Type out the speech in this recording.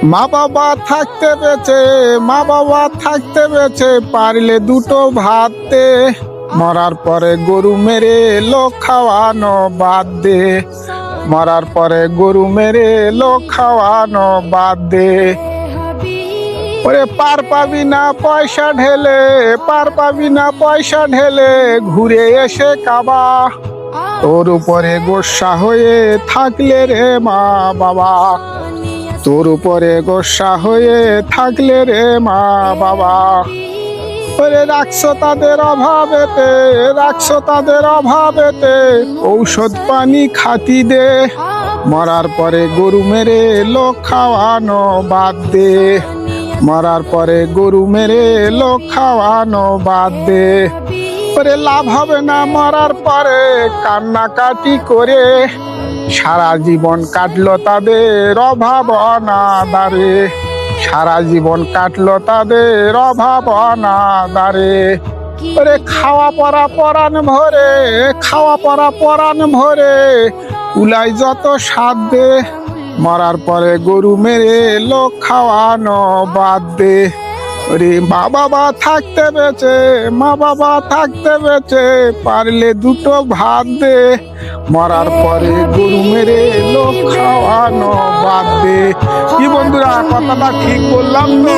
মা বাবা থাকতে বেঁচে, মা বাবা থাকতে বেঁচে পারলে দুটো ভাত দে। মরার পরে গরু মেরে লোক খাওয়ানো বাদ দে। মরার পরে গরু মেরে লোক খাওয়ানো বাদ দে। ওরে পার পাবি না পয়সা ঢেলে, পার পাবি না পয়সা ঢেলে ঘুরে এসে কাবা। তোর উপরে গোস্সা হয়ে থাকলে রে মা বাবা, তোর উপরে গোস্সা হয়ে থাকলে রে মা বাবা। ওরে রাখছো তাদের অভাবেতে, রাখছো তাদের অভাবেতে ঔষধ পানি খাতি দে। মরার পরে গরু মেরে লোক খাওয়ানো বাদ দে। মরার পরে গরু মেরে লোক খাওয়ানো বাদ দে। ওরে লাভ হবে না মরার পরে কান্নাকাটি করে, সারা জীবন কাটলো তাদের অভাব অনাদারে। সারা জীবন কাটলো তাদের অভাব অনাদারে। ওরে খাওয়া পরা পরাণ ভরে, খাওয়া পরা পরাণ ভরে উলাই যত সাধ্যে। মরার পরে গরু মেরে লোক খাওয়ানো বাদ দে। ওরে মা বাবা থাকতে বেঁচে, মা বাবা থাকতে বেঁচে পারলে দুটো ভাত দে। মরার পরে গরু মেরে লোক খাওয়ানো বাদ দে। কি বন্ধুরা, কথাটা ঠিক বললাম তো?